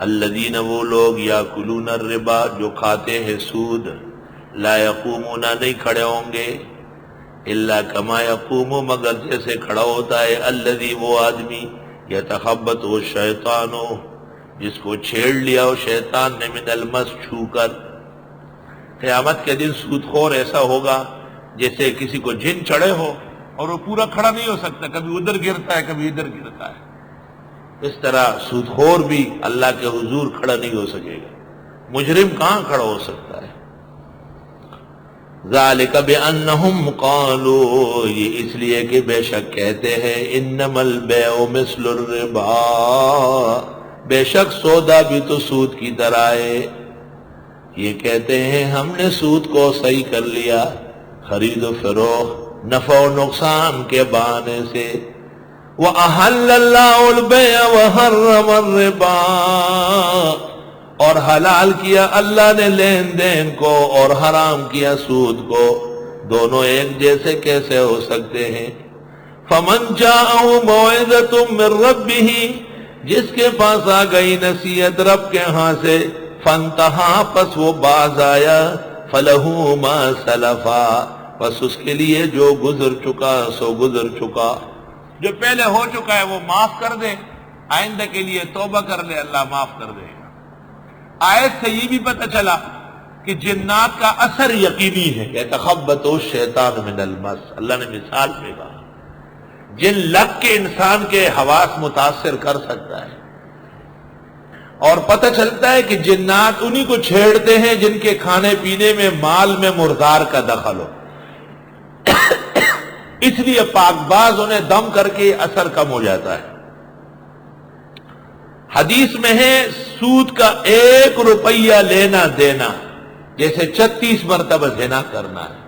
الذین وہ لوگ یاکلون الربا جو کھاتے ہیں سود، لا یقومون نہیں کھڑے ہوں گے، الا کما یقوم مگر جیسے کھڑا ہوتا ہے الذی وہ آدمی یتخبط وہ شیطان جس کو چھیڑ لیا ہو شیطان نے من المس چھو کر۔ قیامت کے دن سود خور ایسا ہوگا جیسے کسی کو جن چڑھے ہو اور وہ پورا کھڑا نہیں ہو سکتا، کبھی ادھر گرتا ہے کبھی ادھر گرتا ہے۔ اس طرح سود خور بھی اللہ کے حضور کھڑا نہیں ہو سکے گا، مجرم کہاں کھڑا ہو سکتا ہے؟ ذالک بانہم قالوا، یہ اس لیے کہ بے شک کہتے ہیں انما البیع مثل الربا، بے شک سودا بھی تو سود کی طرح ہے۔ یہ کہتے ہیں ہم نے سود کو صحیح کر لیا، خرید و فروخت نفع و نقصان کے بہانے سے۔ وَأَحَلَّ اللَّهُ الْبَيْعَ وَحَرَّمَ الرِّبَا، اور حلال کیا اللہ نے لین دین کو اور حرام کیا سود کو، دونوں ایک جیسے کیسے ہو سکتے ہیں؟ فَمَنْ جَاءَهُ مَوْعِظَةٌ مِّن رَّبِّهِ، جس کے پاس آ گئی نصیحت رب کے ہاں سے، فَانْتَهَا پس وہ باز آیا، فَلَهُ مَا سَلَفَا پس اس کے لیے جو گزر چکا سو گزر چکا، جو پہلے ہو چکا ہے وہ معاف کر دے، آئندہ کے لیے توبہ کر لے، اللہ معاف کر دے گا۔ آیت سے یہ بھی پتہ چلا کہ جنات کا اثر یقینی ہے، یتخبط الشیطان من المس، اللہ نے مثال میں کہا جن لگ کے انسان کے حواس متاثر کر سکتا ہے، اور پتہ چلتا ہے کہ جنات انہی کو چھیڑتے ہیں جن کے کھانے پینے میں مال میں مردار کا دخل ہو، اس لیے پاک باز انہیں دم کر کے اثر کم ہو جاتا ہے۔ حدیث میں ہے سود کا 1 روپیہ لینا دینا جیسے 36 مرتبہ زنا کرنا ہے،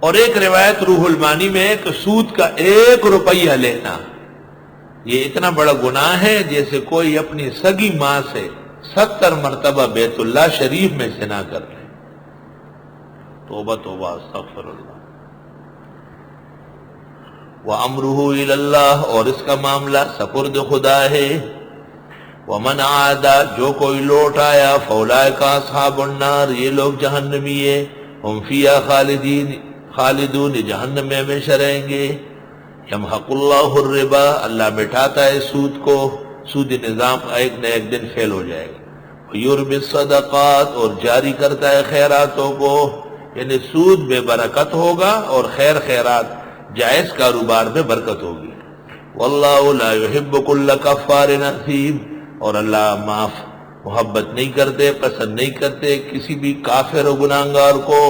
اور ایک روایت روح المانی میں ہے کہ سود کا 1 روپیہ لینا یہ اتنا بڑا گناہ ہے جیسے کوئی اپنی سگی ماں سے 70 مرتبہ بیت اللہ شریف میں زنا کر لے۔ توبہ توبہ استغفر اللہ۔ وَأَمْرُهُ إِلَى اللَّهِ، اور اس کا معاملہ سپرد خدا ہے۔ وَمَنْ عَادَ جو کوئی لوٹ آیا، فَأُولَٰئِكَ أَصْحَابُ النَّارِ یہ لوگ جہنمی ہیں، ہم فِيهَا خالدون جہنم میں ہمیشہ رہیں گے۔ يَمْحَقُ اللَّهُ الرِّبَا اللہ مٹاتا ہے سود کو، سودی نظام ایک نہ ایک دن فیل ہو جائے گا۔ وَيُرْبِي الصَّدَقَاتِ اور جاری کرتا ہے خیراتوں کو، یعنی سود بے برکت ہوگا اور خیر خیرات جائز کاروبار میں برکت ہوگی۔ واللہ لا يحب كل کفار اثیم، اور اللہ معاف محبت نہیں کرتے، پسند نہیں کرتے کسی بھی کافر و گناہگار کو۔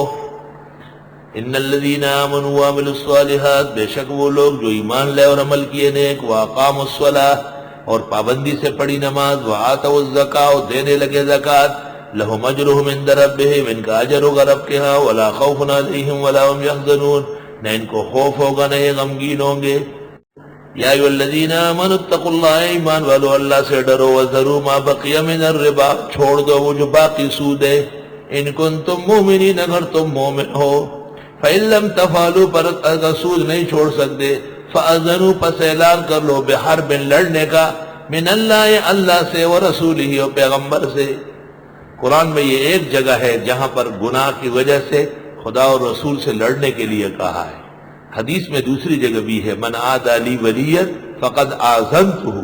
ان الذين آمنوا وعملوا الصالحات بے شک وہ لوگ جو ایمان لے اور عمل کیے نیک، واقاموا الصلاۃ اور پابندی سے پڑھی نماز، وآتوا الزکاۃ اور دینے لگے زکوٰۃ، لهم اجرهم عند ربهم ان کا اجر ہوگا رب کے ہاں، ولا خوف علیہم ولا هم يحزنون نہ ان کو خوف ہوگا نہ یہ غمگین ہوں گے۔ یا ایھا الذین آمنوا اتقوا اللہ ایمان والو اللہ سے ڈرو، وذروا ما بقی من الربا چھوڑ دو وہ جو باقی سود ہے، ان کنتم مؤمنین اگر تم مومن ہو، فإن لم تفعلوا پر اگر سود نہیں چھوڑ سکتے، فأذنوا پس اعلان کر لو بحرب لڑنے کا، من اللہ اللہ سے، ورسولہ اور پیغمبر سے۔ قرآن میں یہ ایک جگہ ہے جہاں پر گناہ کی وجہ سے خدا اور رسول سے لڑنے کے لیے کہا ہے، حدیث میں دوسری جگہ بھی ہے، من عادی لی ولیًا فقد آذنتہ،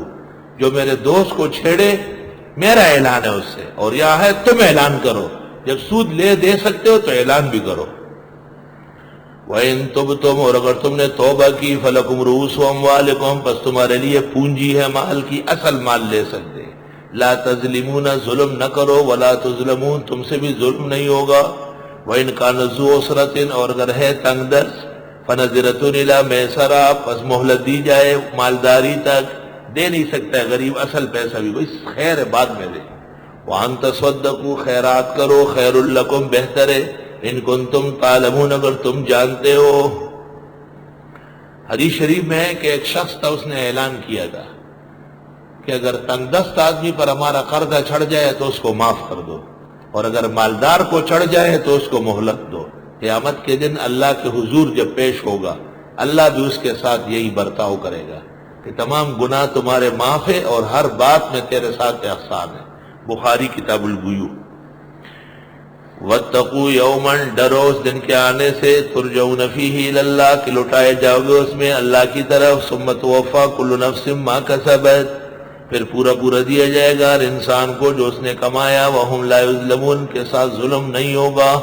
جو میرے دوست کو چھیڑے میرا اعلان ہے اس سے، اور یہاں ہے تم اعلان کرو، جب سود لے دے سکتے ہو تو اعلان بھی کرو۔ وَإِن تُبْتُمْ اور اگر تم نے توبہ کی، فَلَكُمْ رُءُوسُ أَمْوَالِكُمْ پس تمہارے لیے پونجی ہے مال کی، اصل مال لے سکتے، لا تظلمون ظلم نہ کرو، ولا تظلمون تم سے بھی ظلم نہیں ہوگا۔ وَإِنْ كَانَ ذُو عُسْرَةٍ اور اگر ہے تنگ دست، فَنَظِرَةٌ إِلَىٰ مَيْسَرَةٍ پس مہلت دی جائے مالداری تک، دے نہیں سکتا ہے غریب اصل پیسہ بھی، کوئی خیر ہے بعد میں دے۔ وَأَن تَصَدَّقُوا خیرات کرو، خیر لکم بہتر ہے، ان کنتم تعلمون اگر تم جانتے ہو۔ حدیث شریف میں ہے کہ ایک شخص تھا، اس نے اعلان کیا تھا کہ اگر تنگ دست آدمی پر ہمارا قرضہ چڑھ جائے تو اس کو معاف کر دو، اور اگر مالدار کو چڑھ جائے تو اس کو مہلت دو۔ قیامت کے دن اللہ کے حضور جب پیش ہوگا، اللہ بھی اس کے ساتھ یہی برتاؤ کرے گا کہ تمام گناہ تمہارے معاف ہے اور ہر بات میں تیرے ساتھ احسان ہے۔ بخاری کتاب البیوع۔ واتقوا یوما، ڈرو اس دن کے آنے سے، ترجعون فیہ الی اللہ، کہ لوٹائے جاؤ گے اس میں اللہ کی طرف، ثم توفی کل نفس ما کسبت، پھر پورا دیا جائے گا ہر انسان کو جو اس نے کمایا، وہم لا یظلمون، کے ساتھ ظلم نہیں ہوگا۔